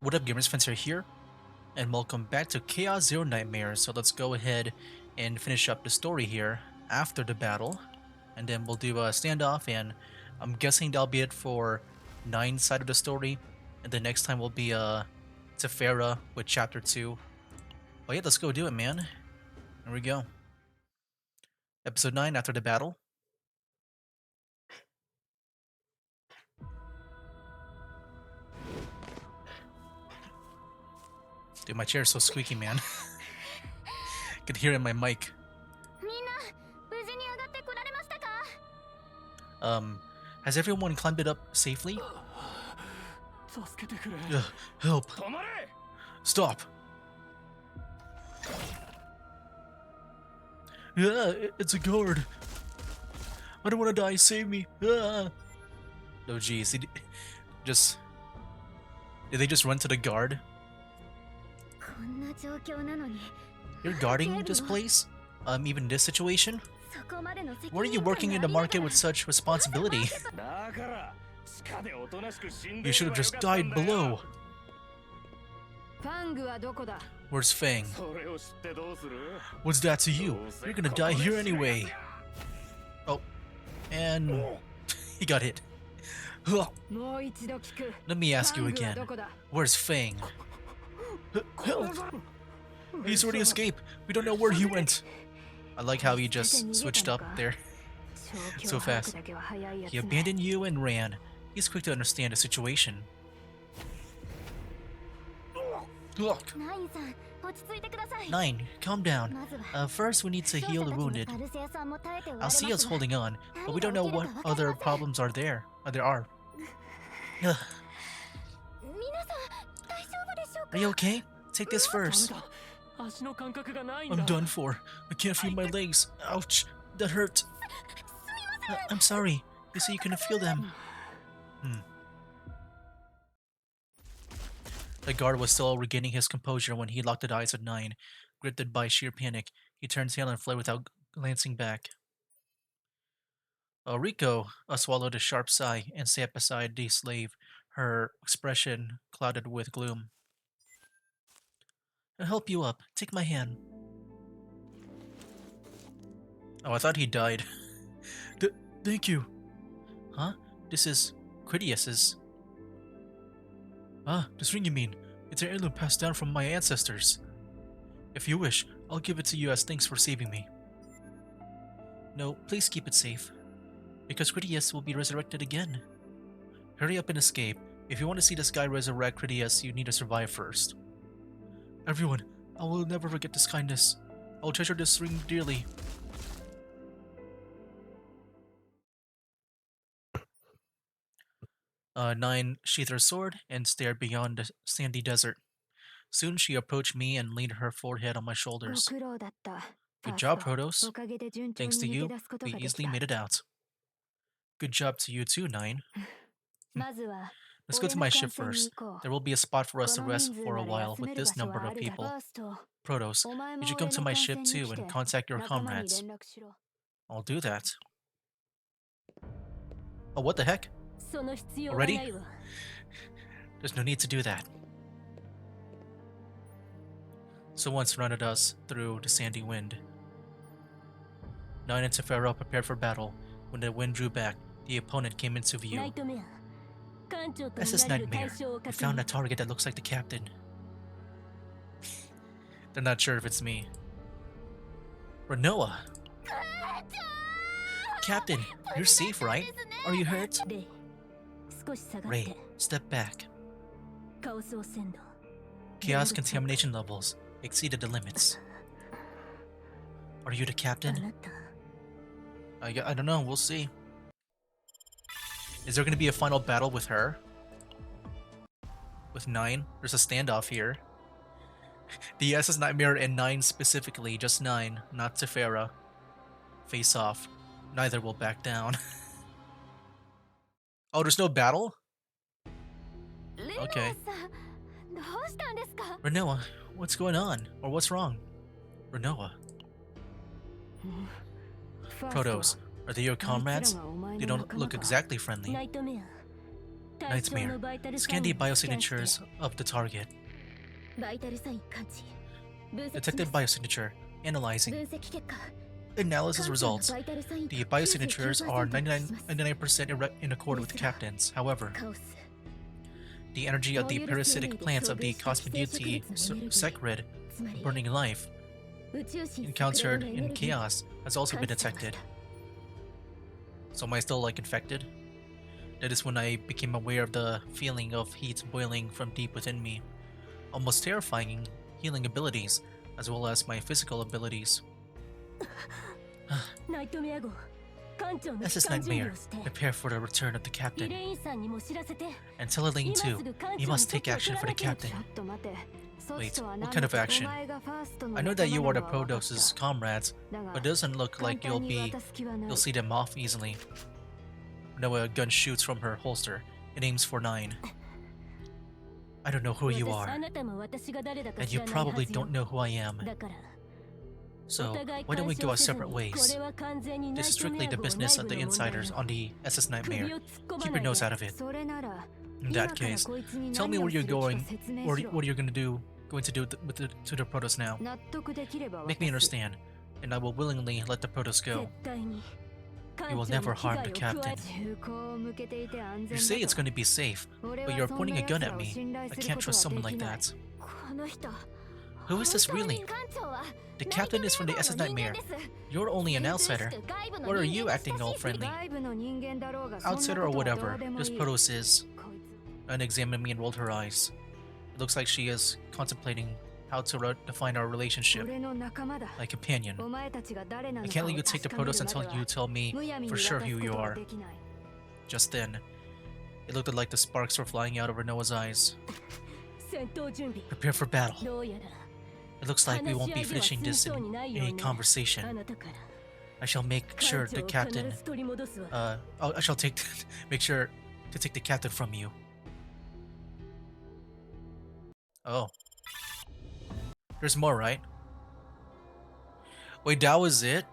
What up, gamers? Fencer here, and welcome back to Chaos Zero Nightmares. So let's go ahead and finish up the story here after the battle, and then we'll do a standoff, and I'm guessing that'll be it for 9 side of the story, and the next time will be Tefera with Chapter 2. But yeah, let's go do it, man. Here we go. Episode 9, after the battle. Dude, my chair is so squeaky, man. Could hear it in my mic. Has everyone climbed it up safely? Help! Stop! Yeah, it's a guard. I don't want to die. Save me! Ah. Oh jeez, did they just run to the guard? You're guarding this place? Even this situation? Why are you working in the market with such responsibility? You should have just died below. Where's Fang? What's that to you? You're gonna die here anyway. Oh, and he got hit. Let me ask you again. Where's Fang? Help! He's already escaped. We don't know where he went. I like how he just switched up there so fast. He abandoned you and ran. He's quick to understand the situation. Look. 9, calm down. First we need to heal the wounded. I'll see us holding on, but we don't know what other problems are there. There are. Are you okay? Take this first. I'm done for. I can't feel my legs. Ouch, that hurt. I'm sorry. You say you can feel them. The guard was still regaining his composure when he locked the eyes of 9. Gripped by sheer panic, he turned tail and fled without glancing back. Riko swallowed a sharp sigh and sat beside the slave, her expression clouded with gloom. I'll help you up. Take my hand. Oh, I thought he died. Thank you. Huh? This is Critias's. Ah, this ring you mean. It's an heirloom passed down from my ancestors. If you wish, I'll give it to you as thanks for saving me. No, please keep it safe. Because Critias will be resurrected again. Hurry up and escape. If you want to see this guy resurrect Critias, you need to survive first. Everyone, I will never forget this kindness. I will treasure this ring dearly. Nine sheathed her sword and stared beyond the sandy desert. Soon she approached me and leaned her forehead on my shoulders. Good job, Protos. Thanks to you, we easily made it out. Good job to you too, 9. Let's go to my ship first. There will be a spot for us to rest for a while with this number of people. Protos, you should come to my ship too and contact your comrades. I'll do that. Oh, what the heck? Already? There's no need to do that. Someone surrounded us through the sandy wind. 9 and Tefera prepared for battle. When the wind drew back, the opponent came into view. This is Nightmare. We found a target that looks like the captain. They're not sure if it's me. Renoa! Captain, you're safe, right? Are you hurt? Ray, step back. Chaos contamination levels exceeded the limits. Are you the captain? I don't know, we'll see. Is there gonna be a final battle with her? With 9? There's a standoff here. The SS Nightmare and 9 specifically, just 9, not Tefera. Face off. Neither will back down. Oh, there's no battle? Okay. Renoa, what's going on? Or what's wrong? Renoa. Protos, are they your comrades? They don't look exactly friendly. Nightmare. Scan the biosignatures of the target. Detected biosignature. Analyzing. Analysis results. The biosignatures are 99% in accord with the captain's. However, the energy of the parasitic plants of the Cosmoduty Secret, burning life, encountered in chaos, has also been detected. So am I still like infected? That is when I became aware of the feeling of heat boiling from deep within me. Almost terrifying healing abilities, as well as my physical abilities. This is Nightmare. Prepare for the return of the captain. And tell Elaine too, you must take action for the captain. Wait, what kind of action? I know that you are the Prodos's comrades, but it doesn't look like you'll see them off easily. Renoa gun shoots from her holster. It aims for 9. I don't know who you are, and you probably don't know who I am. So, why don't we go our separate ways? This is strictly the business of the insiders on the SS Nightmare. Keep your nose out of it. In that case, tell me where you're going, or what you're going to do to the Protoss now. Make me understand, and I will willingly let the Protoss go. You will never harm the captain. You say it's going to be safe, but you're pointing a gun at me. I can't trust someone like that. Who is this really? The captain is from the SS Nightmare. You're only an outsider. Why are you acting all friendly? Outsider or whatever, this Protoss is. Anna examined me and rolled her eyes. It looks like she is contemplating how to define our relationship. My companion. I can't let you take the Protoss until you tell me for sure who you are. Just then, it looked like the sparks were flying out of Renoa's eyes. Prepare for battle. It looks like we won't be finishing this in a conversation. I shall make sure the captain... I shall make sure to take the captain from you. Oh. There's more, right? Wait, that was it?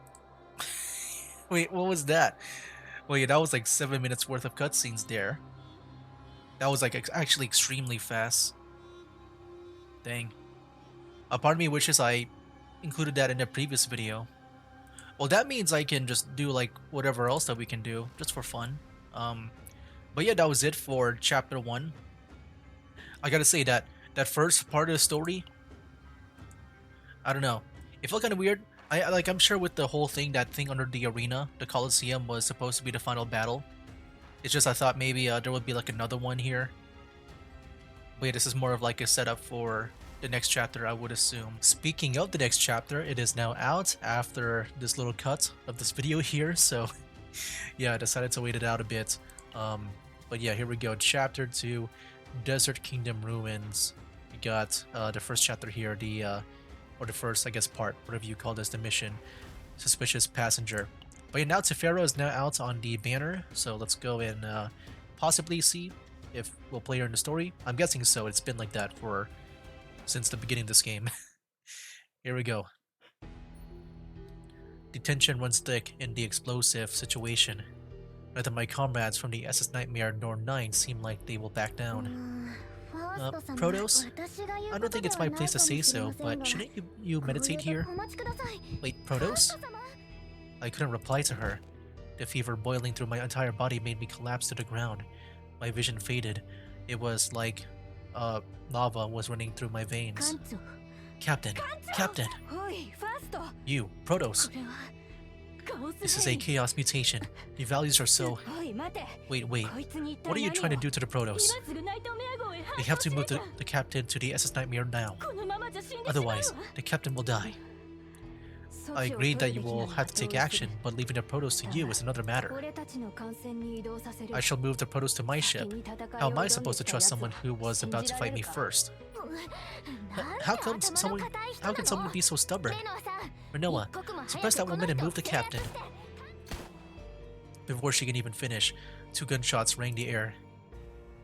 Wait, what was that? Wait, that was like 7 minutes worth of cutscenes there. That was like actually extremely fast. Dang. A part of me wishes I included that in the previous video. Well, that means I can just do like whatever else that we can do, just for fun. But yeah, that was it for chapter 1. I gotta say that first part of the story, I don't know, it felt kind of weird. I'm sure with the whole thing, that thing under the arena, the Coliseum, was supposed to be the final battle. It's just I thought maybe there would be like another one here. But yeah, this is more of like a setup for the next chapter, I would assume. Speaking of the next chapter, it is now out after this little cut of this video here, so yeah, I decided to wait it out a bit. But yeah, here we go. Chapter 2, Desert Kingdom Ruins. We got the first chapter here, or the first, I guess, part, whatever you call this, the mission, Suspicious Passenger. But yeah, now Tefera is now out on the banner, so let's go and possibly see if we'll play her in the story. I'm guessing so. It's been like that since the beginning of this game. Here we go. The tension runs thick in the explosive situation. Neither my comrades from the SS Nightmare nor 9 seem like they will back down. Protoss? I don't think it's my place to say so, but shouldn't you meditate here? Wait, Protoss? I couldn't reply to her. The fever boiling through my entire body made me collapse to the ground. My vision faded. It was like lava was running through my veins. Captain! Captain! You, Protoss! This is a chaos mutation. The values are so... Wait. What are you trying to do to the Protoss? We have to move the captain to the SS Nightmare now. Otherwise, the captain will die. I agreed that you will have to take action, but leaving the Protoss to you is another matter. I shall move the Protoss to my ship. How am I supposed to trust someone who was about to fight me first? How can someone be so stubborn? Renoa, suppress that woman and move the captain. Before she can even finish, 2 gunshots rang the air.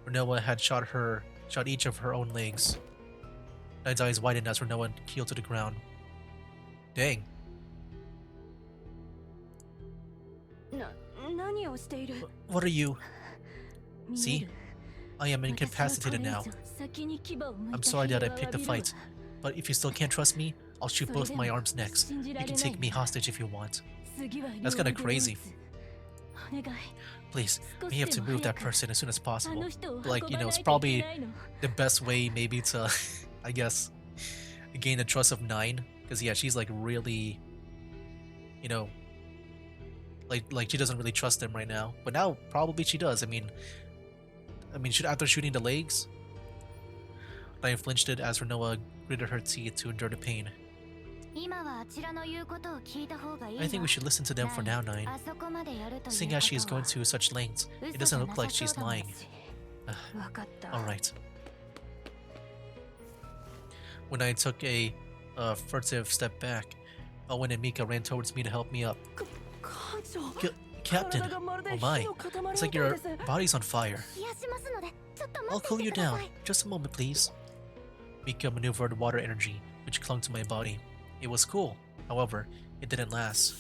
Renoa had shot each of her own legs. Nine's eyes widened as Renoa keeled to the ground. Dang. What are you? See? I am incapacitated now. I'm sorry that I picked a fight, but if you still can't trust me, I'll shoot both my arms next. You can take me hostage if you want. That's kinda crazy. Please, we have to move that person as soon as possible. Like, you know, it's probably the best way maybe to, I guess, gain the trust of 9. Because, yeah, she's like really, you know, like she doesn't really trust him right now. But now, probably she does. I mean, after shooting the legs, I flinched it as Renoa gritted her teeth to endure the pain. I think we should listen to them for now, 9. Seeing as she is going to such lengths, it doesn't look like she's lying. Alright. When I took a furtive step back, Owen and Mika ran towards me to help me up. Captain! Oh my, it's like your body's on fire. I'll cool you down. Just a moment, please. Mika maneuvered water energy, which clung to my body. It was cool. However, it didn't last.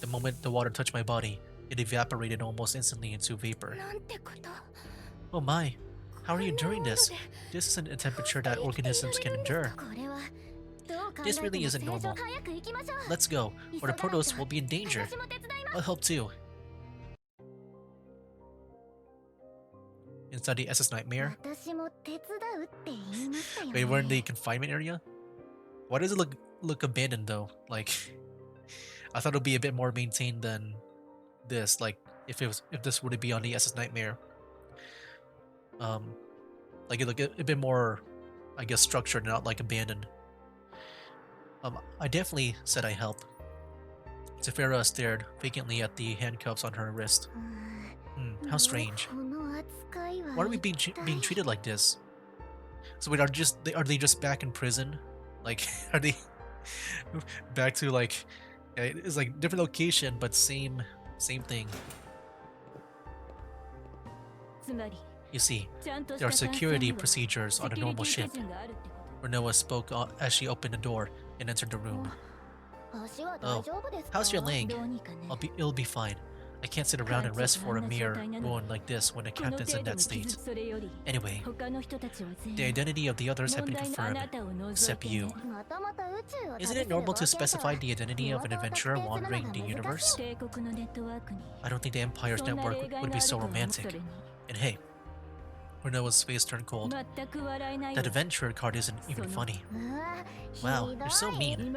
The moment the water touched my body, it evaporated almost instantly into vapor. Oh my, how are you enduring this? This isn't a temperature that organisms can endure. This really isn't normal. Let's go, or the Protos will be in danger. I'll help too. Inside the SS Nightmare? Wait, we're in the confinement area? Why does it look abandoned though? Like, I thought it would be a bit more maintained than this. Like, if this were to be on the SS Nightmare, like it looked a bit more, I guess, structured, not like abandoned. I definitely said I help. Zafira stared vacantly at the handcuffs on her wrist. How strange. Why are we being treated like this? So wait, are they just back in prison? Like, are they back to like, it's like different location but same thing. You see, there are security procedures on a normal ship. Renoa spoke as she opened the door and entered the room. Oh, how's your leg? It'll be fine. I can't sit around and rest for a mere wound like this when the captain's in that state. Anyway, the identity of the others have been confirmed, except you. Isn't it normal to specify the identity of an adventurer wandering the universe? I don't think the Empire's network would be so romantic. And hey, Renoa's face turned cold. That adventurer card isn't even funny. Wow, you're so mean.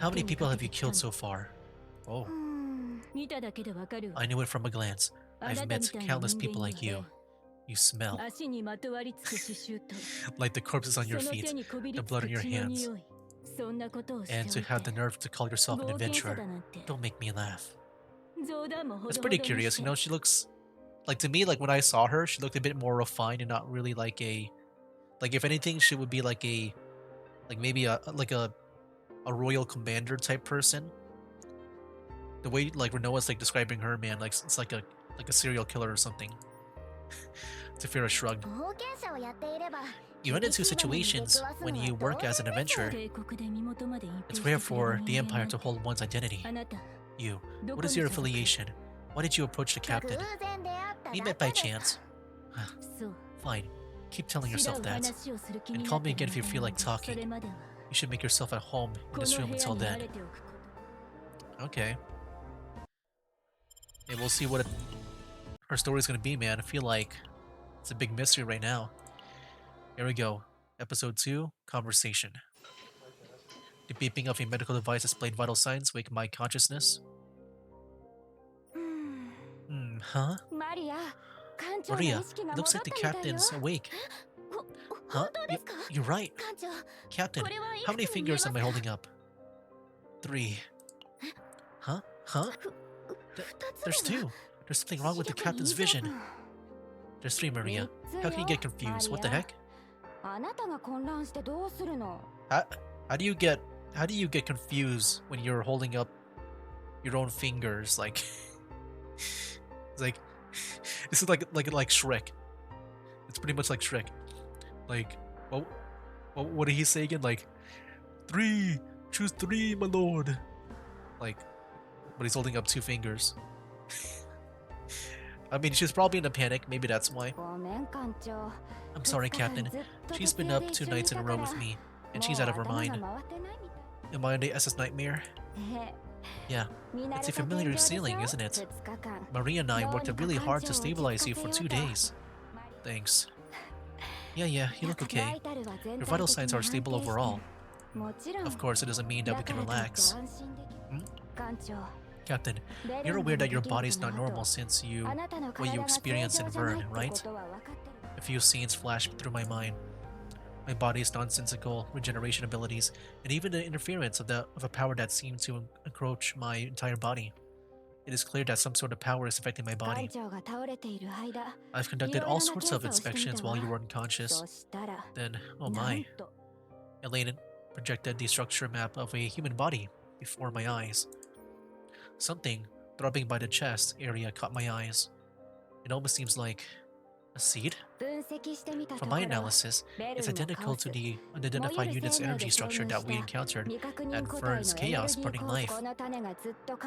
How many people have you killed so far? Oh. I knew it from a glance. I've met countless people like you. You smell. Like the corpses on your feet, the blood on your hands. And to have the nerve to call yourself an adventurer. Don't make me laugh. It's pretty curious, you know, she looks... Like, to me, like, when I saw her, she looked a bit more refined and not really like a... Like, if anything, she would be like a... Like, maybe a royal commander type person. The way, like, Renoa's, like, describing her, man, like, it's like a serial killer or something. Zafira shrugged. You run into situations when you work as an adventurer. It's rare for the Empire to hold one's identity. You, what is your affiliation? Why did you approach the captain? We met by chance. Fine. Keep telling yourself that. And call me again if you feel like talking. You should make yourself at home in this room until then. Okay. Hey, we'll see what her story's gonna be, man. I feel like it's a big mystery right now. Here we go. Episode 2, Conversation. The beeping of a medical device displayed vital signs wake my consciousness. Huh? Maria, it looks like the captain's awake. Huh? You're right. Captain, how many fingers am I holding up? 3. Huh? There's 2. There's something wrong with the captain's vision. There's 3, Maria. How can you get confused? What the heck? How do you get confused when you're holding up your own fingers? Like, it's like, this is like Shrek. It's pretty much like Shrek. Like, what did he say again? Like, 3, choose 3, my lord. Like, but he's holding up 2 fingers. I mean, she's probably in a panic. Maybe that's why. I'm sorry, Captain. She's been up 2 nights in a row with me, and she's out of her mind. Am I on the SS Nightmare? Yeah, it's a familiar ceiling, isn't it? Maria and I worked really hard to stabilize you for 2 days. Thanks. Yeah, you look okay. Your vital signs are stable overall. Of course, it doesn't mean that we can relax. Hmm? Captain, you're aware that your body's not normal since what you experienced in Vern, right? A few scenes flash through my mind. My body's nonsensical regeneration abilities, and even the interference of a power that seemed to encroach my entire body. It is clear that some sort of power is affecting my body. I've conducted all sorts of inspections while you were unconscious. Then, oh my. Elaine projected the structure map of a human body before my eyes. Something throbbing by the chest area caught my eyes. It almost seems like a seed? From my analysis, it's identical to the unidentified unit's energy structure that we encountered at Vern's Chaos Burning Life.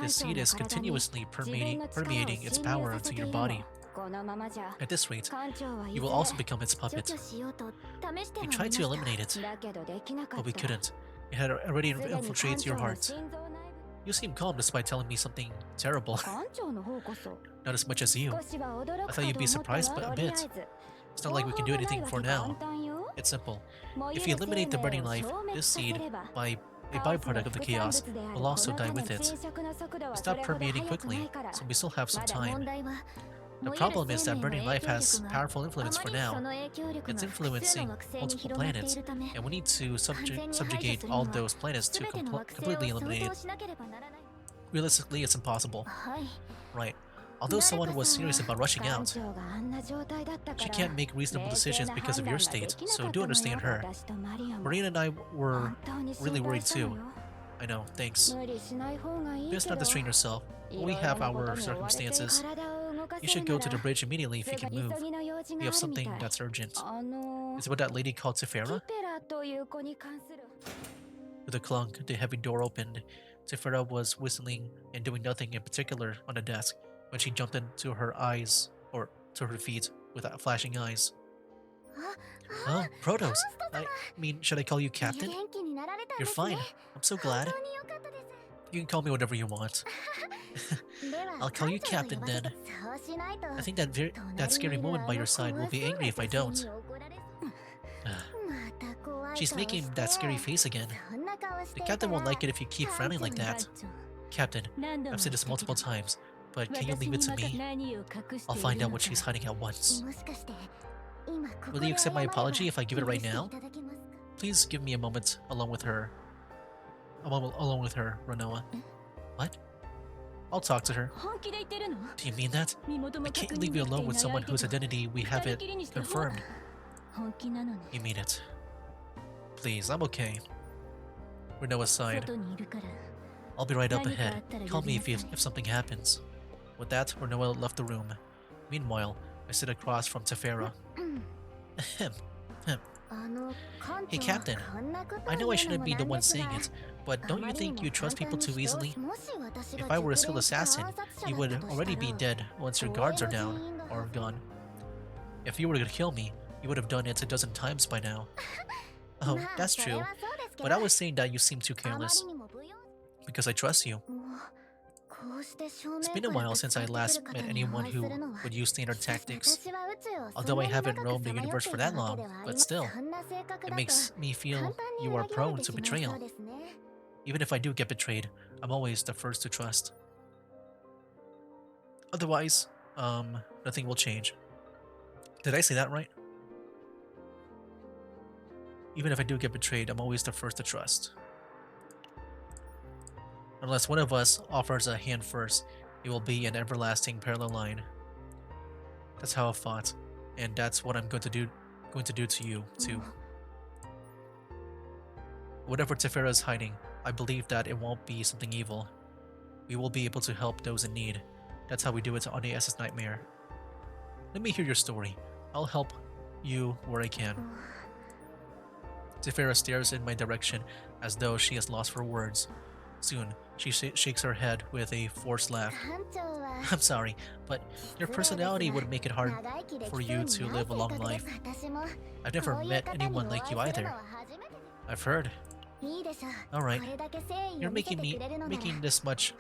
The seed is continuously permeating its power into your body. At this rate, you will also become its puppet. We tried to eliminate it, but we couldn't. It had already infiltrated your heart. You seem calm despite telling me something terrible. Not as much as you. I thought you'd be surprised a bit. It's not like we can do anything for now. It's simple. If we eliminate the burning life, this seed, by a byproduct of the chaos, will also die with it. Stop permeating quickly, so we still have some time. The problem is that burning life has powerful influence for now. It's influencing multiple planets, and we need to subjugate all those planets to completely eliminate it. Realistically, it's impossible. Right. Although someone was serious about rushing out, she can't make reasonable decisions because of your state, so do understand her. Marina and I were really worried too. I know, thanks. Just not to strain yourself. We have our circumstances. You should go to the bridge immediately if you can move. We have something that's urgent. Is it about that lady called Tefera? With a clunk, the heavy door opened. Tefera was whistling and doing nothing in particular on the desk when she jumped into her eyes, or to her feet, with flashing eyes. Oh, Protos! I mean, should I call you Captain? You're fine. I'm so glad. You can call me whatever you want. I'll call you Captain then. I think that scary woman by your side will be angry if I don't. She's making that scary face again. The Captain won't like it if you keep frowning like that. Captain, I've said this multiple times, but can you leave it to me? I'll find out what she's hiding at once. Will you accept my apology if I give it right now? Please give me a moment alone with her. Alone with her, Renoa. What? I'll talk to her. Do you mean that? I can't leave you alone with someone whose identity we haven't confirmed. You mean it. Please, I'm okay. Renoa sighed. I'll be right up ahead. Call me if something happens. With that, Renoa left the room. Meanwhile, I sit across from Tefera. Hey, Captain. I know I shouldn't be the one saying it, but don't you think you trust people too easily? If I were a skilled assassin, you would already be dead once your guards are down, or gone. If you were to kill me, you would have done it a dozen times by now. Oh, that's true. But I was saying that you seem too careless. Because I trust you. It's been a while since I last met anyone who would use standard tactics. Although I haven't roamed the universe for that long, but still, it makes me feel you are prone to betrayal. Even if I do get betrayed, I'm always the first to trust. Otherwise, nothing will change. Did I say that right? Even if I do get betrayed, I'm always the first to trust. Unless one of us offers a hand first, it will be an everlasting parallel line. That's how I fought, and that's what I'm going to do to you, too. Whatever Tefera is hiding, I believe that it won't be something evil. We will be able to help those in need. That's how we do it on the SS Nightmare. Let me hear your story. I'll help you where I can. Tefera stares in my direction as though she has lost for words. Soon, she shakes her head with a forced laugh. I'm sorry, but your personality would make it hard for you to live a long life. I've never met anyone like you either. I've heard. Alright, you're making this much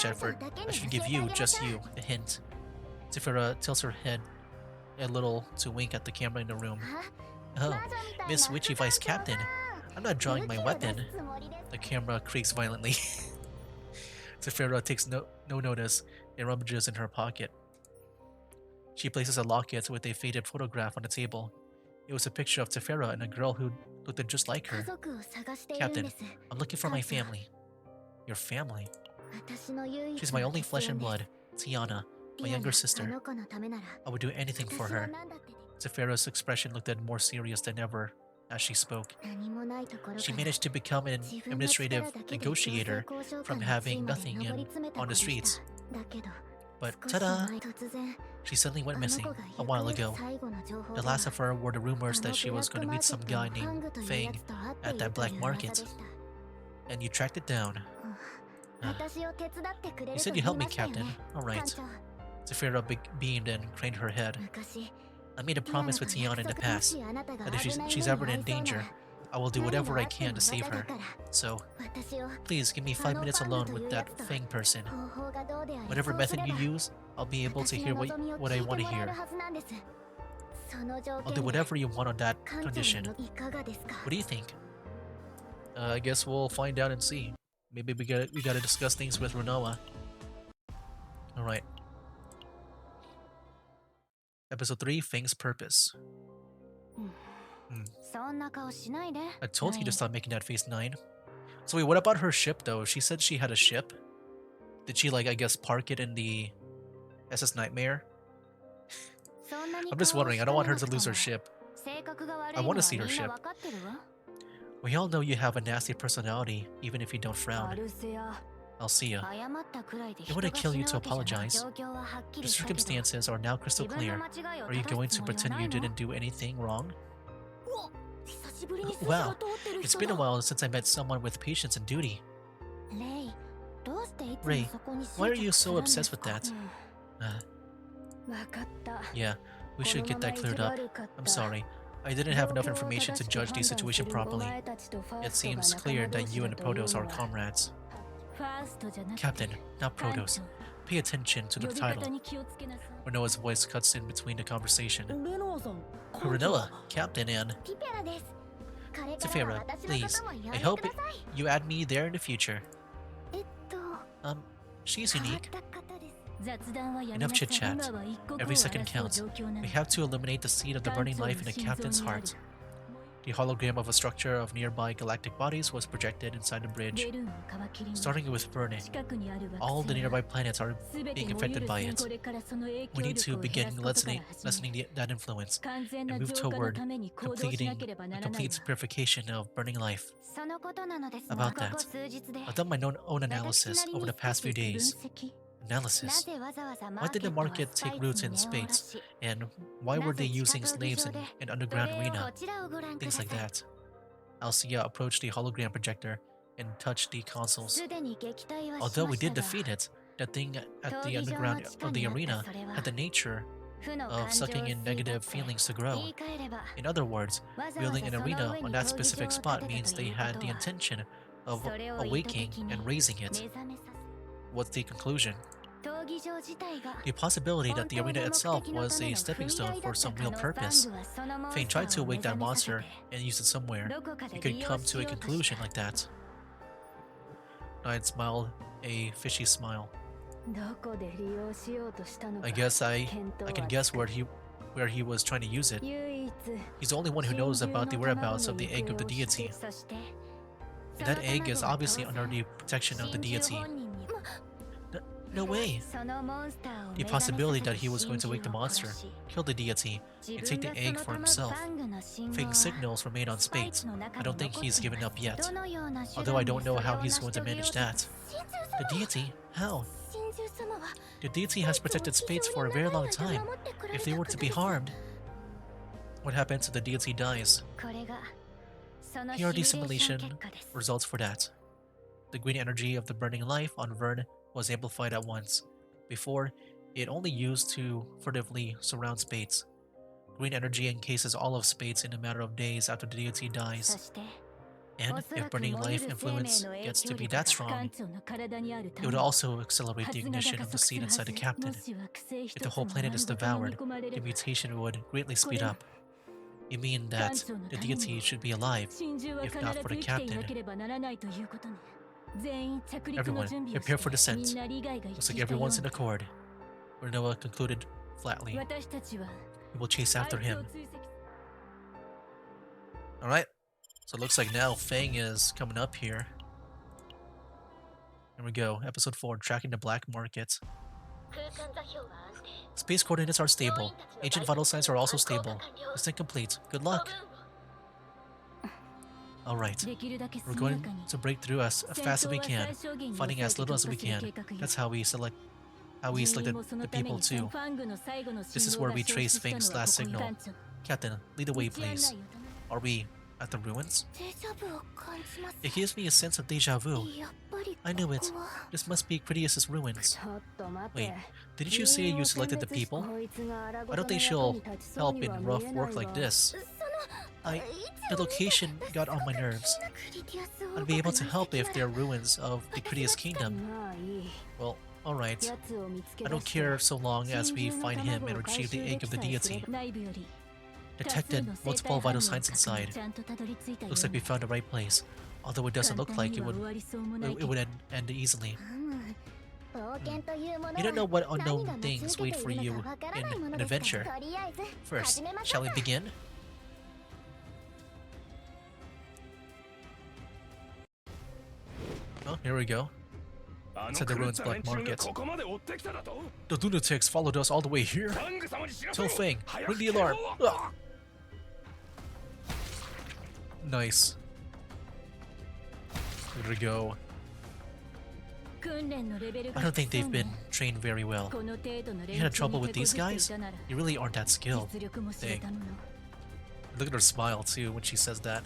effort. I should give you, just you, a hint. Zephyra tilts her head a little to wink at the camera in the room. Oh, Miss Witchy Vice Captain. I'm not drawing my weapon. The camera creaks violently. Zephyra takes no notice and rummages in her pocket. She places a locket with a faded photograph on the table. It was a picture of Zephyra and a girl who looked just like her. Captain, I'm looking for my family. Your family? She's my only flesh and blood, Tiana, my younger sister. I would do anything for her. Zephyra's expression looked more serious than ever as she spoke. She managed to become an administrative negotiator from having nothing on the streets. But ta-da! She suddenly went missing a while ago. The last of her were the rumors that she was going to meet some guy named Fang at that black market. And you tracked it down. You said you'd help me, Captain. Alright. Zephyra beamed and craned her head. I made a promise with Tiana in the past that if she's ever in danger, I will do whatever I can to save her. So, please give me 5 minutes alone with that Fang person. Whatever method you use, I'll be able to hear what I want to hear. I'll do whatever you want on that condition. What do you think? I guess we'll find out and see. Maybe we gotta discuss things with Renoa. Alright. Episode 3, Fang's Purpose. I told you to stop making that face, 9. So wait, what about her ship though? She said she had a ship. Did she, like, I guess park it in the SS Nightmare? I'm just wondering, I don't want her to lose her ship. I want to see her ship. We all know you have a nasty personality, even if you don't frown. Alcia, it wouldn't kill you to apologize. The circumstances are now crystal clear. Are you going to pretend you didn't do anything wrong? Wow, it's been a while since I met someone with patience and duty. Ray, why are you so obsessed with that? Yeah, we should get that cleared up. I'm sorry. I didn't have enough information to judge the situation properly. It seems clear that you and Protos are comrades. Captain, not Protos. Pay attention to the title. Renoa's voice cuts in between the conversation. Renoa, Captain, and... Zephyra, please, I hope you add me there in the future. She's unique. Enough chit-chat. Every second counts. We have to eliminate the seed of the burning life in the captain's heart. The hologram of a structure of nearby galactic bodies was projected inside the bridge, starting with burning. All the nearby planets are being affected by it. We need to begin lessening that influence and move toward completing a complete purification of burning life. About that, I've done my own analysis over the past few days. Analysis. Why did the market take roots in space, and why were they using slaves in an underground arena? Things like that. Alcia approached the hologram projector and touched the consoles. Although we did defeat it, the thing at the underground of the arena had the nature of sucking in negative feelings to grow. In other words, building an arena on that specific spot means they had the intention of awakening and raising it. What's the conclusion? The possibility that the arena itself was a stepping stone for some real purpose. Fang tried to awake that monster and use it somewhere. It could come to a conclusion like that. 9 smiled a fishy smile. I guess I can guess where he was trying to use it. He's the only one who knows about the whereabouts of the egg of the deity. And that egg is obviously under the protection of the deity. No way! The possibility that he was going to wake the monster, kill the deity, and take the egg for himself. Fang's signals remain on spades. I don't think he's given up yet. Although I don't know how he's going to manage that. The deity? How? The deity has protected spades for a very long time. If they were to be harmed, what happens if the deity dies? Here are the simulation results for that. The green energy of the burning life on Vern was amplified at once. Before, it only used to furtively surround Spades. Green energy encases all of Spades in a matter of days after the deity dies. And if burning life influence gets to be that strong, it would also accelerate the ignition of the seed inside the captain. If the whole planet is devoured, the mutation would greatly speed up. You mean that the deity should be alive, if not for the captain? Everyone, prepare for descent. Looks like everyone's in accord. Renoa concluded flatly. We will chase after him. Alright, so it looks like now Fang is coming up here. Here we go, episode 4, tracking the black market. Space coordinates are stable. Ancient vital signs are also stable. Descent complete. Good luck. Alright, we're going to break through as fast as we can, fighting as little as we can. That's how we selected the people too. This is where we trace Fang's last signal. Captain, lead the way please. Are we at the ruins? It gives me a sense of deja vu. I knew it. This must be Critias' ruins. Wait, didn't you say you selected the people? I don't think she'll help in rough work like this. The location got on my nerves. I'd be able to help if they're ruins of the Critias kingdom. Well, alright. I don't care so long as we find him and retrieve the egg of the deity. Detected multiple vital signs inside. Looks like we found the right place, although it doesn't look like it would end easily. You don't know what unknown things wait for you in an adventure. First, shall we begin? Oh, here we go. Said the ruins black market. The lunatics followed us all the way here. Tell Fang, ring the alarm. Ugh. Nice. Here we go. I don't think they've been trained very well. You had trouble with these guys? You really aren't that skilled. Dang. Look at her smile too when she says that.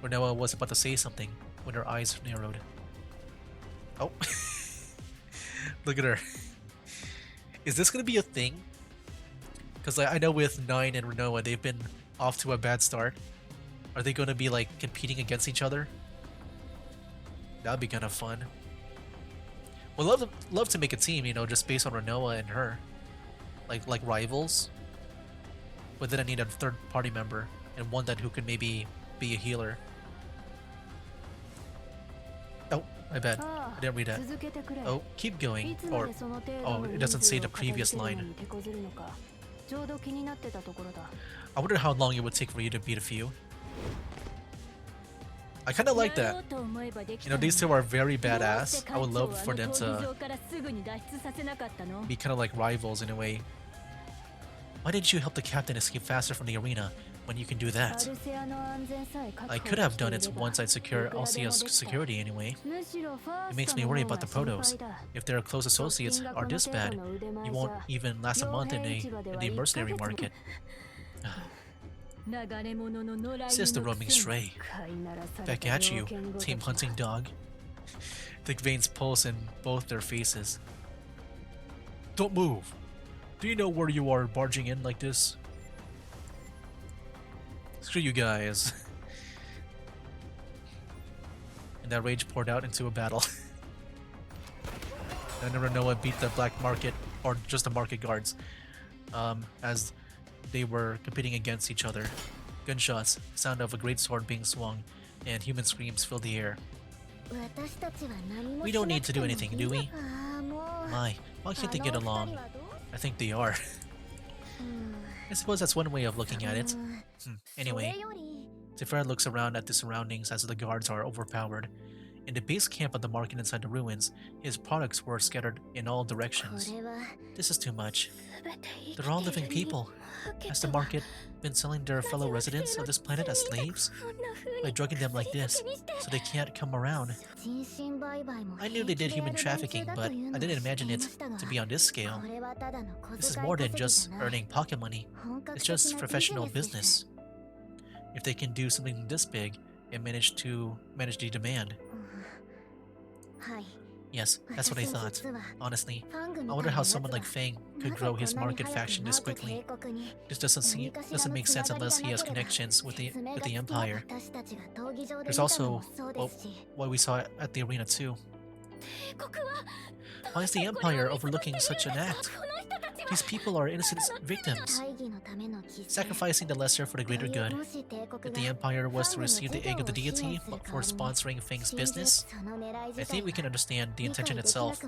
Renoa was about to say something when her eyes narrowed. Oh. Look at her. Is this gonna be a thing? Because I know with Nine and Renoa, they've been off to a bad start. Are they gonna be like competing against each other? That'd be kind of fun. Would love to make a team, you know, just based on Renoa and her, like rivals. But then I need a third party member and one that who could maybe be a healer. Oh, my bad. I didn't read that. Oh, keep going. Or oh, it doesn't say the previous line. I wonder how long it would take for you to beat a few. I kind of like that. You know, these two are very badass. I would love for them to be kind of like rivals in a way. Why didn't you help the captain escape faster from the arena when you can do that? I could have done it once I'd secure Alcia's security anyway. It makes me worry about the Protos. If their close associates are this bad, you won't even last a month in the mercenary market. Says the roaming stray. Back at you, tame hunting dog. Thick veins pulse in both their faces. Don't move! Do you know where you are barging in like this? Screw you guys. And that rage poured out into a battle. I never know what beat the black market, or just the market guards, as they were competing against each other. Gunshots, sound of a great sword being swung, and human screams filled the air. We don't need to do anything, do we? My, why can't they get along? I think they are. I suppose that's one way of looking at it. Anyway, Tiferet looks around at the surroundings as the guards are overpowered. In the base camp of the market inside the ruins, his products were scattered in all directions. This is too much. They're all living people. Has the market been selling their fellow residents of this planet as slaves? By drugging them like this, so they can't come around. I knew they did human trafficking, but I didn't imagine it to be on this scale. This is more than just earning pocket money. It's just professional business. If they can do something this big and manage the demand, Yes, that's what I thought. Honestly, I wonder how someone like Fang could grow his market faction this quickly. This doesn't make sense unless he has connections with the Empire. There's also what we saw at the arena too. Why is the Empire overlooking such an act? These people are innocent victims, sacrificing the lesser for the greater good. If the Empire was to receive the egg of the deity for sponsoring Fang's business, I think we can understand the intention itself.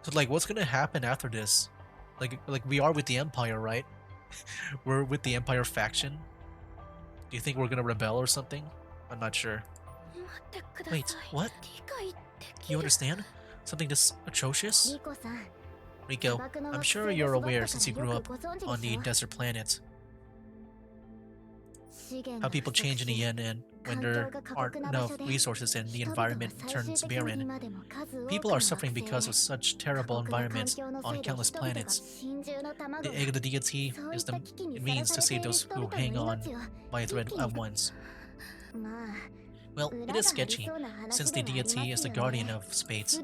So like, what's gonna happen after this? Like we are with the Empire, right? We're with the Empire faction. Do you think we're gonna rebel or something? I'm not sure. Wait, what? You understand? Something this atrocious? Rico, I'm sure you're aware since you grew up on the desert planet. How people change in the end and when there aren't enough resources and the environment turns barren. People are suffering because of such terrible environments on countless planets. The egg of the deity is the means to save those who hang on by a thread at once. Well, it is sketchy, since the deity is the guardian of spades.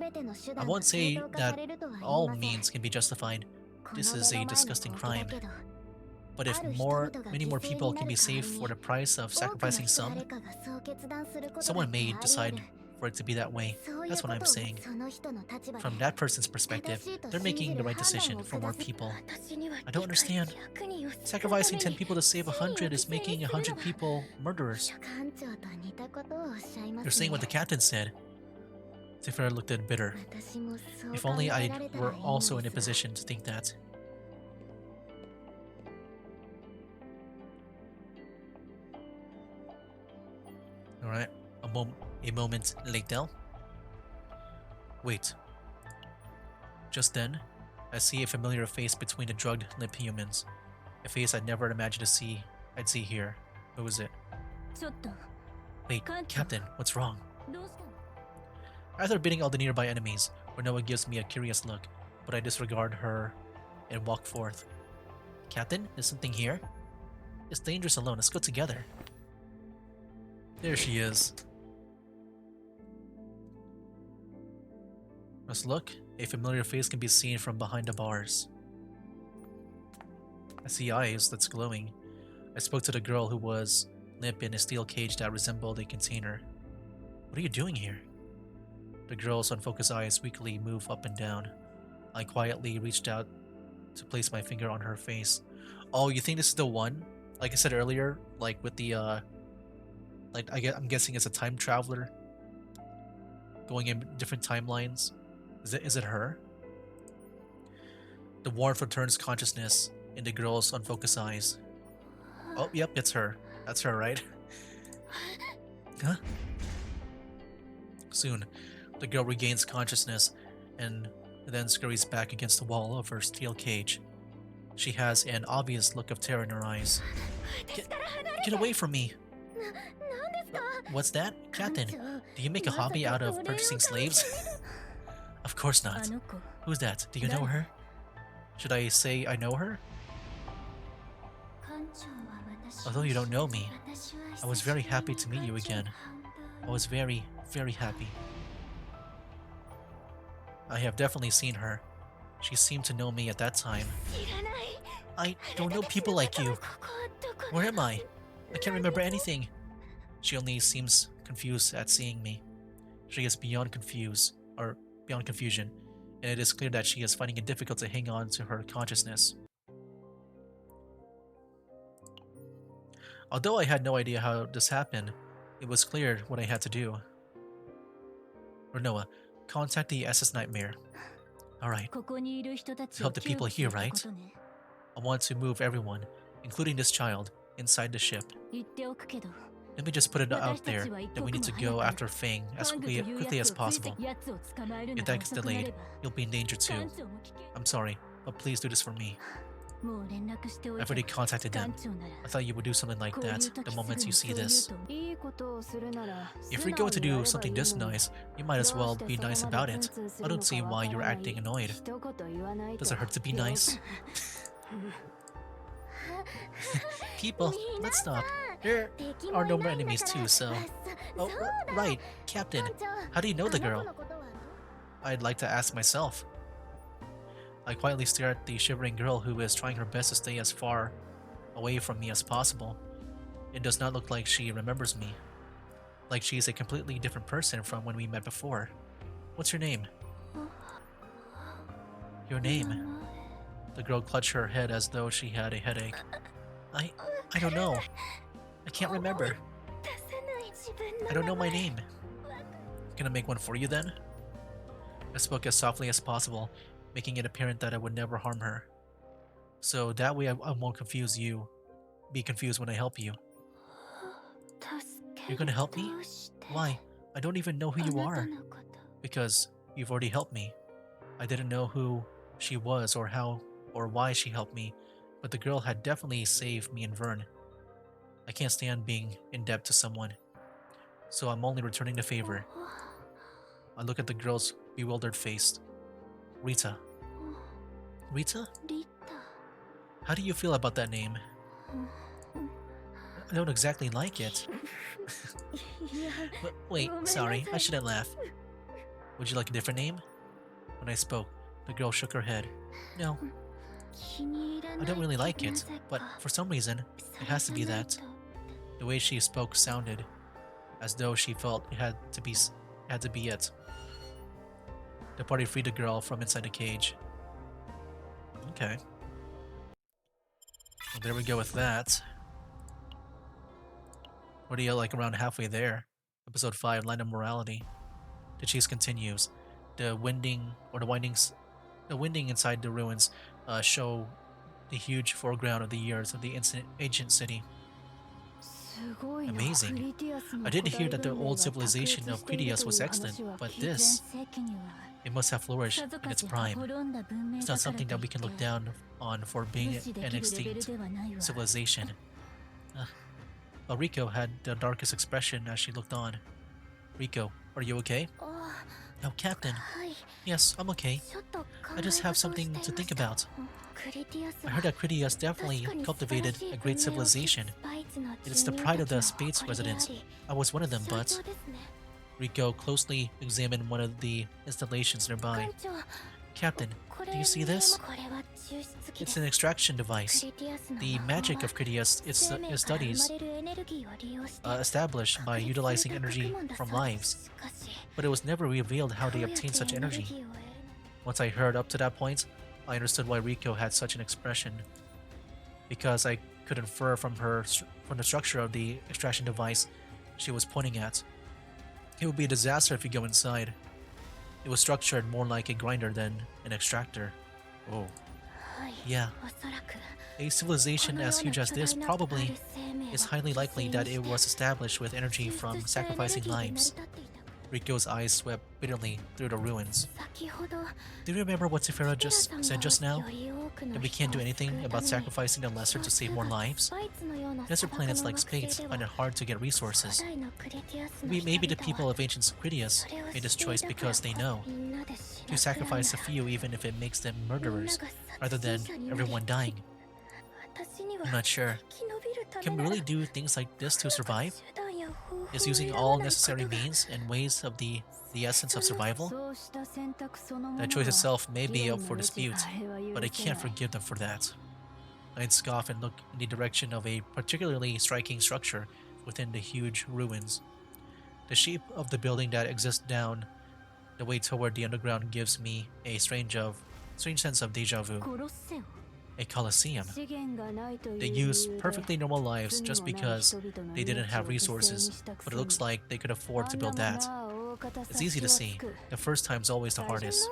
I won't say that all means can be justified. This is a disgusting crime. But if many more people can be saved for the price of sacrificing some, someone may decide for it to be that way. That's what I'm saying. From that person's perspective, they're making the right decision for more people. I don't understand. Sacrificing 10 people to save 100 is making 100 people murderers. You're saying what the captain said. Tifa looked at bitter. If only I were also in a position to think that. Alright, a moment later. Wait. Just then, I see a familiar face between the drugged lip humans. A face I'd never imagined I'd see here. Who was it? Wait, Captain, what's wrong? After beating all the nearby enemies, Renoa gives me a curious look, but I disregard her and walk forth. Captain, is something here? It's dangerous alone, let's go together. There she is. Let's look. A familiar face can be seen from behind the bars. I see eyes that's glowing. I spoke to the girl who was limp in a steel cage that resembled a container. What are you doing here? The girl's unfocused eyes weakly move up and down. I quietly reached out to place my finger on her face. Oh, you think this is the one? Like I said earlier, like with the I'm guessing it's a time traveler going in different timelines. Is it her? The warmth returns consciousness in the girl's unfocused eyes. Oh, yep, it's her. That's her, right? Huh? Soon, the girl regains consciousness and then scurries back against the wall of her steel cage. She has an obvious look of terror in her eyes. Get away from me! What's that? Captain, do you make a hobby out of purchasing slaves? Of course not. Who's that? Do you know her? Should I say I know her? Although you don't know me, I was very happy to meet you again. I was very, very happy. I have definitely seen her. She seemed to know me at that time. I don't know people like you. Where am I? I can't remember anything. She only seems confused at seeing me. She is beyond confusion, and it is clear that she is finding it difficult to hang on to her consciousness. Although I had no idea how this happened, it was clear what I had to do. Renoa, contact the SS Nightmare. Alright. To help the people here, right? I want to move everyone, including this child, inside the ship. Let me just put it out there that we need to go after Fang as quickly as possible. If that gets delayed, you'll be in danger too. I'm sorry, but please do this for me. I've already contacted them. I thought you would do something like that the moment you see this. If you're going to do something this nice, you might as well be nice about it. I don't see why you're acting annoyed. Does it hurt to be nice? People, let's stop. There are no more enemies too, so... Oh, right, Captain. How do you know the girl? I'd like to ask myself. I quietly stare at the shivering girl who is trying her best to stay as far away from me as possible. It does not look like she remembers me. Like she's a completely different person from when we met before. What's your name? Your name? The girl clutched her head as though she had a headache. I don't know. I can't remember. I don't know my name. Can I make one for you then? I spoke as softly as possible, making it apparent that I would never harm her. So that way I won't confuse you. Be confused when I help you. You're gonna help me? Why? I don't even know who you are. Because you've already helped me. I didn't know who she was or how or why she helped me, but the girl had definitely saved me and Vern. I can't stand being in debt to someone, so I'm only returning the favor. I look at the girl's bewildered face. Rita. Rita? How do you feel about that name? I don't exactly like it. Wait, sorry, I shouldn't laugh. Would you like a different name? When I spoke, the girl shook her head. No. I don't really like it, but for some reason, it has to be that. The way she spoke sounded as though she felt it had to be it. The party freed the girl from inside the cage. Okay. Well, there we go with that. What are you like around halfway there? Episode 5, Line of Morality. The chase continues. The winding inside the ruins show the huge foreground of the years of the ancient city. Amazing. I did hear that the old civilization of Critias was excellent, but this... It must have flourished in its prime. It's not something that we can look down on for being an extinct civilization. But Rico had the darkest expression as she looked on. Rico, are you okay? No, Captain. Yes, I'm okay. I just have something to think about. I heard that Critias definitely cultivated a great civilization. It is the pride of the Spades residents. I was one of them, but... Rico closely examined one of the installations nearby. Captain, do you see this? It's an extraction device. The magic of Critias is studies established by utilizing energy from lives, but it was never revealed how they obtained such energy. Once I heard up to that point, I understood why Rico had such an expression, because I could infer from the structure of the extraction device she was pointing at. It would be a disaster if you go inside. It was structured more like a grinder than an extractor. Oh. Yeah. A civilization as huge as this probably is highly likely that it was established with energy from sacrificing lives. Riko's eyes swept bitterly through the ruins. Do you remember what Sephira said just now? That we can't do anything about sacrificing the lesser to save more lives? Desert planets like Spades find it hard to get resources. Maybe the people of ancient Critias made this choice because they know to sacrifice a few even if it makes them murderers, rather than everyone dying. I'm not sure. Can we really do things like this to survive? Is using all necessary means and ways of the essence of survival? That choice itself may be up for dispute, but I can't forgive them for that. I'd scoff and look in the direction of a particularly striking structure within the huge ruins. The shape of the building that exists down the way toward the underground gives me a strange sense of deja vu. A Colosseum. They use perfectly normal lives just because they didn't have resources, but it looks like they could afford to build that. It's easy to see. The first time's always the hardest.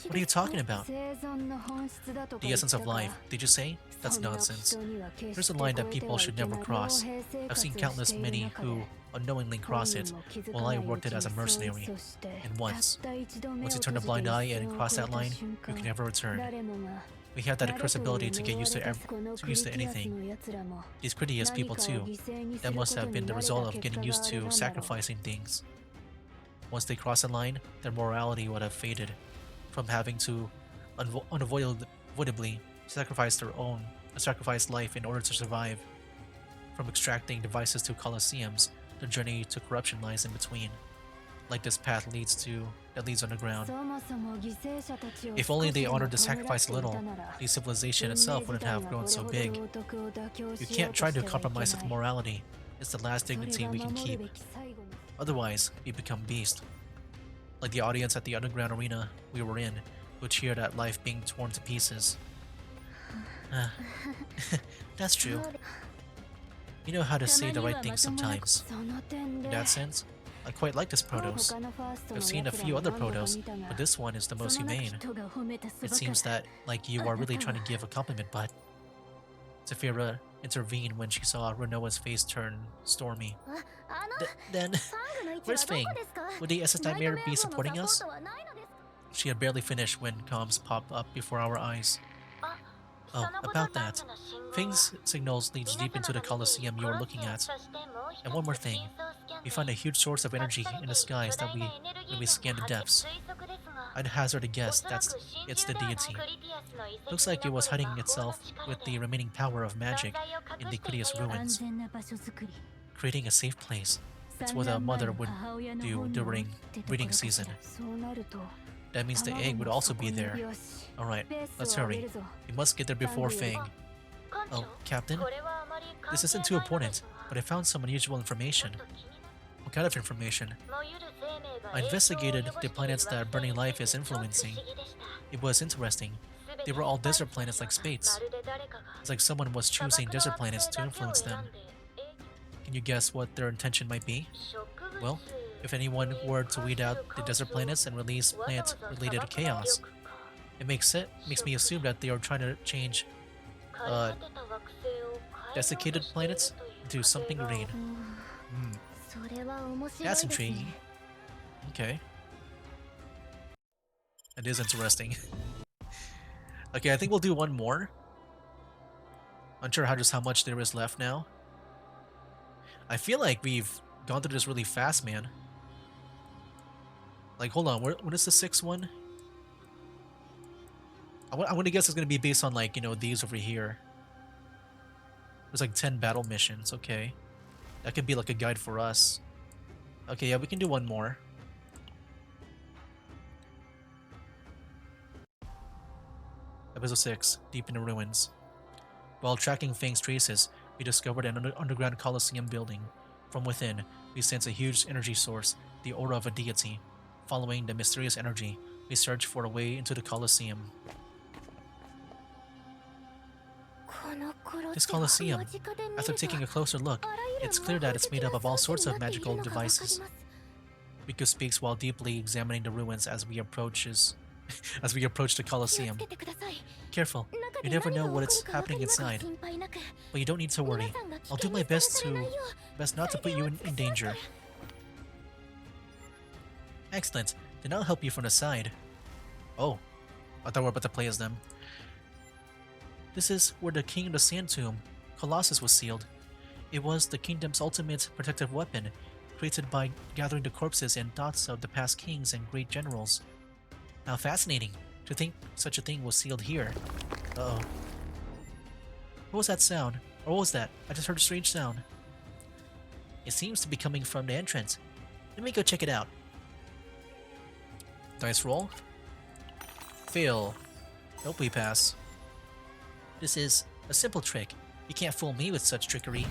What are you talking about? The essence of life, did you say? That's nonsense. There's a line that people should never cross. I've seen countless many who unknowingly cross it while I worked it as a mercenary. And once you turn a blind eye and cross that line, you can never return. We have that accursed ability to get used to anything. These Critias people too. That must have been the result of getting used to sacrificing things. Once they cross a line, their morality would have faded, from having to unavoidably sacrifice life in order to survive. From extracting devices to coliseums, the journey to corruption lies in between. Like this path that leads underground. If only they honored the sacrifice a little, the civilization itself wouldn't have grown so big. You can't try to compromise with morality. It's the last dignity we can keep. Otherwise, we become beast. Like the audience at the underground arena we were in, who cheered at life being torn to pieces. That's true. You know how to say the right thing sometimes. In that sense, I quite like this Protos. I've seen a few other Protos, but this one is the most humane. It seems that, like, you are really trying to give a compliment, but... Zafira intervened when she saw Renoa's face turn stormy. Then, where's Fang? Would the SS Nightmare be supporting us? She had barely finished when comms popped up before our eyes. Oh, about that. Fang's signals leads deep into the Colosseum you are looking at. And one more thing. We find a huge source of energy in the skies that when we scan the depths. I'd hazard a guess it's the deity. Looks like it was hiding itself with the remaining power of magic in the Critias ruins. Creating a safe place. It's what a mother would do during breeding season. That means the egg would also be there. Alright, let's hurry. We must get there before Fang. Oh, Captain? This isn't too important, but I found some unusual information. What kind of information? I investigated the planets that burning life is influencing. It was interesting. They were all desert planets like Spates. It's like someone was choosing desert planets to influence them. Can you guess what their intention might be? Well, if anyone were to weed out the desert planets and release plant-related chaos, it makes me assume that they are trying to change desiccated planets into something green. That's intriguing. Okay. That is interesting. Okay, I think we'll do one more. Unsure how much there is left now. I feel like we've gone through this really fast, man. Like, hold on, what is the sixth one? I want to guess it's going to be based on, like, you know, these over here. There's like 10 battle missions, okay. That could be like a guide for us. Okay, yeah, we can do one more. Episode 6, Deep in the Ruins. While tracking Fang's traces, we discovered an underground Colosseum building. From within, we sense a huge energy source, the aura of a deity. Following the mysterious energy, we search for a way into the Colosseum. This Colosseum, after taking a closer look, it's clear that it's made up of all sorts of magical devices. Riku speaks while deeply examining the ruins as we approach the Colosseum. Careful, you never know what's happening inside. But you don't need to worry. I'll do my best not to put you in danger. Excellent, then I'll help you from the side. Oh, I thought we were about to play as them. This is where the King of the Sand Tomb, Colossus, was sealed. It was the kingdom's ultimate protective weapon, created by gathering the corpses and thoughts of the past kings and great generals. How fascinating to think such a thing was sealed here. Uh-oh. What was that sound? Or what was that? I just heard a strange sound. It seems to be coming from the entrance. Let me go check it out. Dice roll. Fail. Nope, we pass. This is a simple trick. You can't fool me with such trickery.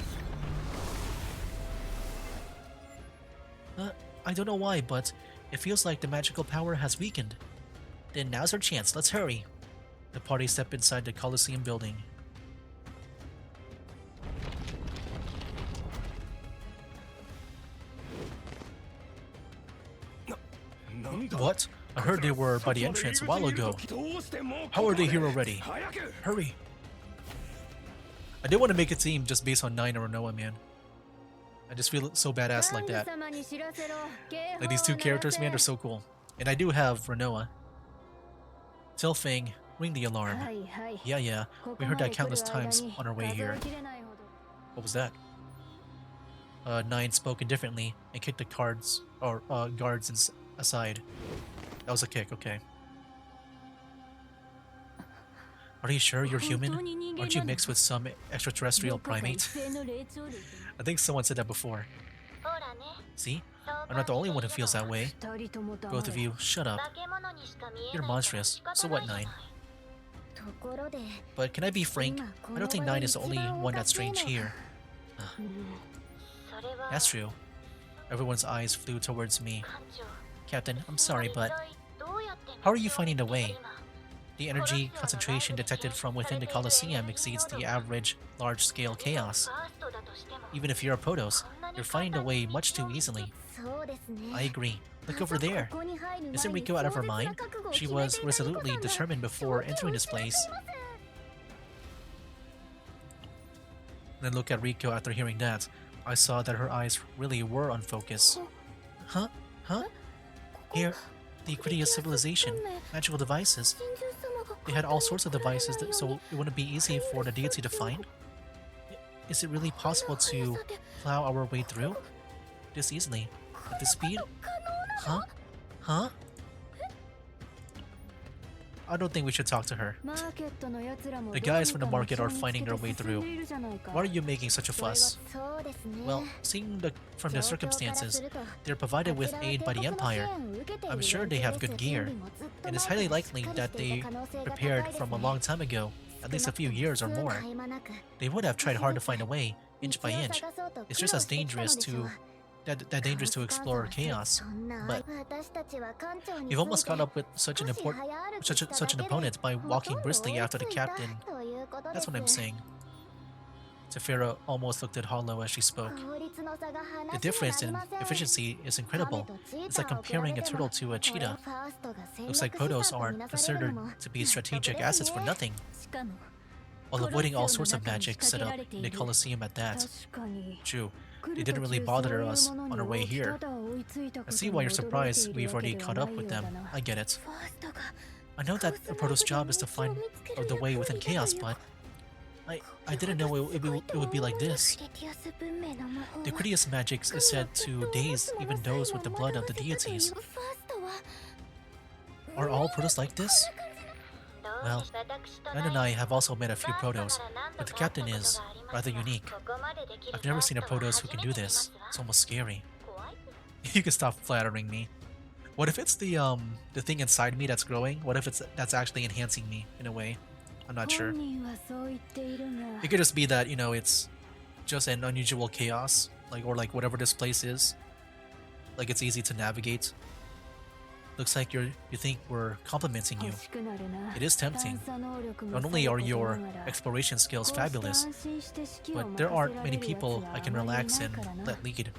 I don't know why, but it feels like the magical power has weakened. Then now's our chance, let's hurry. The party step inside the Colosseum building. What? I heard they were by the entrance a while ago. How are they here already? Hurry! I did want to make a team just based on 9 or Renoa, man. I just feel so badass like that. Like these two characters, man, they're so cool. And I do have Renoa. Tell Fang, ring the alarm. Yeah, we heard that countless times on our way here. What was that? 9 spoke indifferently and kicked the guards aside. That was a kick, okay. Are you sure you're human? Aren't you mixed with some extraterrestrial primate? I think someone said that before. See? I'm not the only one who feels that way. Both of you, shut up. You're monstrous. So what, Nine? But can I be frank? I don't think Nine is the only one that's strange here. That's true. Everyone's eyes flew towards me. Captain, I'm sorry, but how are you finding the way? The energy concentration detected from within the Colosseum exceeds the average large-scale chaos. Even if you're a Protoss, you're finding the way much too easily. I agree. Look over there. Isn't Riko out of her mind? She was resolutely determined before entering this place. Then look at Riko after hearing that. I saw that her eyes really were on focus. Huh? Huh? Here, the Critias civilization, magical devices. They had all sorts of devices, so it wouldn't be easy for the deity to find. Is it really possible to plow our way through this easily? At this speed? Huh? Huh? I don't think we should talk to her. The guys from the market are finding their way through. Why are you making such a fuss? Well, seeing from the circumstances, they're provided with aid by the Empire. I'm sure they have good gear, and it's highly likely that they prepared from a long time ago, at least a few years or more. They would have tried hard to find a way, inch by inch. It's just as dangerous to dangerous to explore chaos, but you've almost caught up with such an opponent by walking briskly after the captain. That's what I'm saying. Tefera almost looked at Hollow as she spoke. The difference in efficiency is incredible. It's like comparing a turtle to a cheetah. Looks like Protoss aren't considered to be strategic assets for nothing, while avoiding all sorts of magic set up in the Colosseum at that. True. They didn't really bother us on our way here. I see why you're surprised we've already caught up with them. I get it. I know that a Protoss job is to find the way within chaos, but I didn't know it would be like this. The Critias magic is said to daze even those with the blood of the deities. Are all Protoss like this? Well, Nine and I have also met a few Protoss, but the captain is rather unique. I've never seen a Protoss who can do this. It's almost scary. You can stop flattering me. What if it's the thing inside me that's growing? What if that's actually enhancing me in a way? I'm not sure. It could just be that, you know, it's just an unusual chaos, or whatever this place is. Like it's easy to navigate. Looks like you think we're complimenting you. It is tempting. Not only are your exploration skills fabulous, but there aren't many people I can relax and let lead.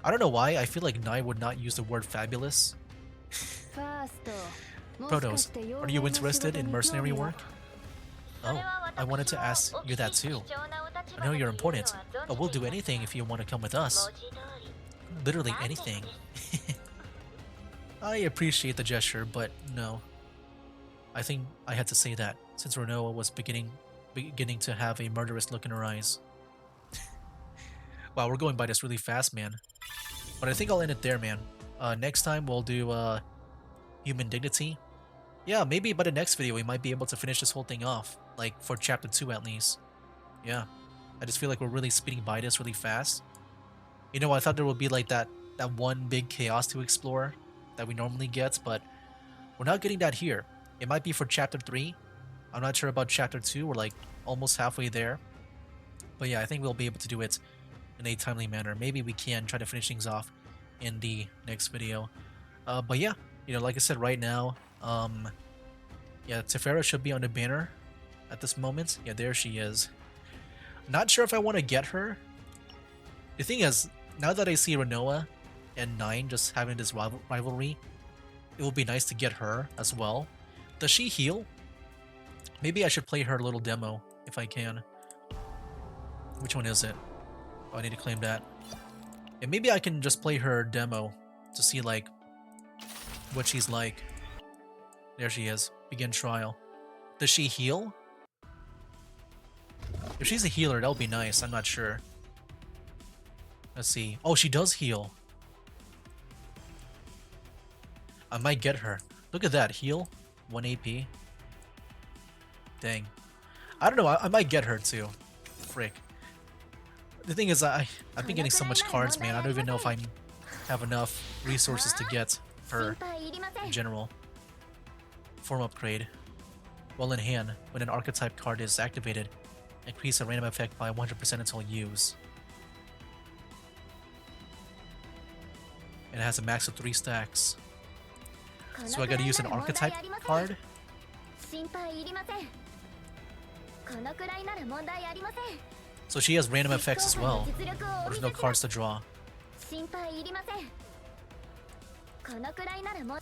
I don't know why, I feel like Nai would not use the word fabulous. Protoss, are you interested in mercenary work? Oh, I wanted to ask you that too. I know you're important, but we'll do anything if you want to come with us. Literally anything. I appreciate the gesture, but no. I think I had to say that, since Renoa was beginning to have a murderous look in her eyes. Wow, we're going by this really fast, man. But I think I'll end it there, man. Next time we'll do Human Dignity. Yeah, maybe by the next video we might be able to finish this whole thing off. Like, for Chapter 2 at least. Yeah. I just feel like we're really speeding by this really fast. You know, I thought there would be like that one big chaos to explore that we normally get, but we're not getting that here. It might be for Chapter 3. I'm not sure about Chapter 2. We're like almost halfway there. But yeah, I think we'll be able to do it in a timely manner. Maybe we can try to finish things off in the next video. But yeah, you know, like I said, right now, yeah, Tefera should be on the banner at this moment. Yeah, there she is. Not sure if I want to get her. The thing is, now that I see Renoa and Nine just having this rivalry, it would be nice to get her as well. Does she heal? Maybe I should play her little demo if I can. Which one is it? Oh, I need to claim that. Yeah, maybe I can just play her demo to see like what she's like. There she is. Begin trial. Does she heal? If she's a healer, that would be nice. I'm not sure. Let's see. Oh, she does heal. I might get her. Look at that. Heal. 1 AP. Dang. I don't know, I might get her too. Frick. The thing is, I've been getting so much cards, man. I don't even know if I have enough resources to get her in general. Form upgrade. Well in hand, when an archetype card is activated, increase a random effect by 100% until use. It has a max of 3 stacks. So I gotta use an archetype card? So she has random effects as well. There's no cards to draw.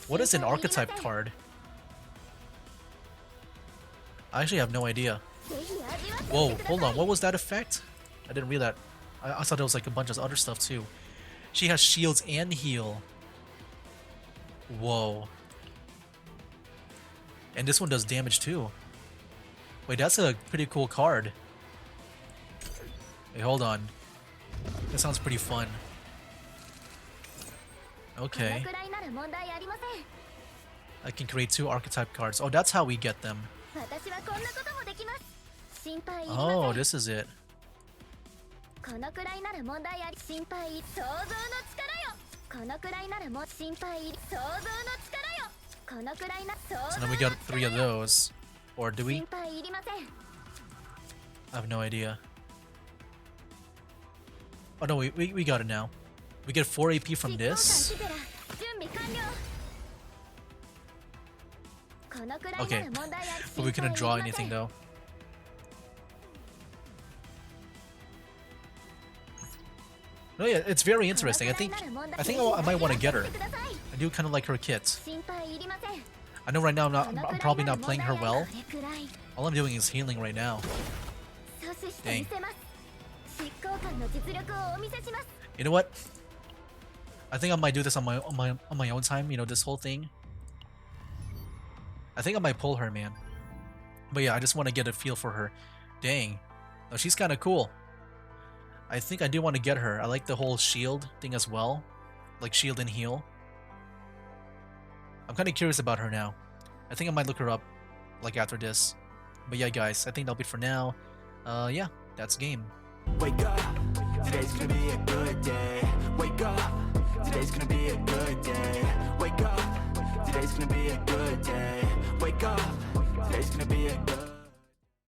What is an archetype card? I actually have no idea. Whoa, hold on, what was that effect? I didn't read that. I thought it was like a bunch of other stuff too. She has shields and heal. Whoa. And this one does damage too. Wait, that's a pretty cool card. Wait, hold on. That sounds pretty fun. Okay. I can create 2 archetype cards. Oh, that's how we get them. Oh, this is it. So now we got 3 of those. Or do we? I have no idea. Oh no, we got it now. We get 4 AP from this? Okay, but we couldn't draw anything though. No, yeah, it's very interesting. I think I might want to get her. I do kind of like her kit. I know right now I'm probably not playing her well. All I'm doing is healing right now. Dang. You know what? I think I might do this on my own time. You know, this whole thing. I think I might pull her, man. But yeah, I just want to get a feel for her. Dang. Oh, she's kind of cool. I think I do want to get her. I like the whole shield thing as well. Like shield and heal. I'm kind of curious about her now. I think I might look her up like after this. But yeah, guys, I think that'll be it for now. Yeah, that's game. Wake up, today's gonna be a good day. Wake up, today's gonna be a good day. Wake up, today's gonna be a good day. Wake up, today's gonna be a good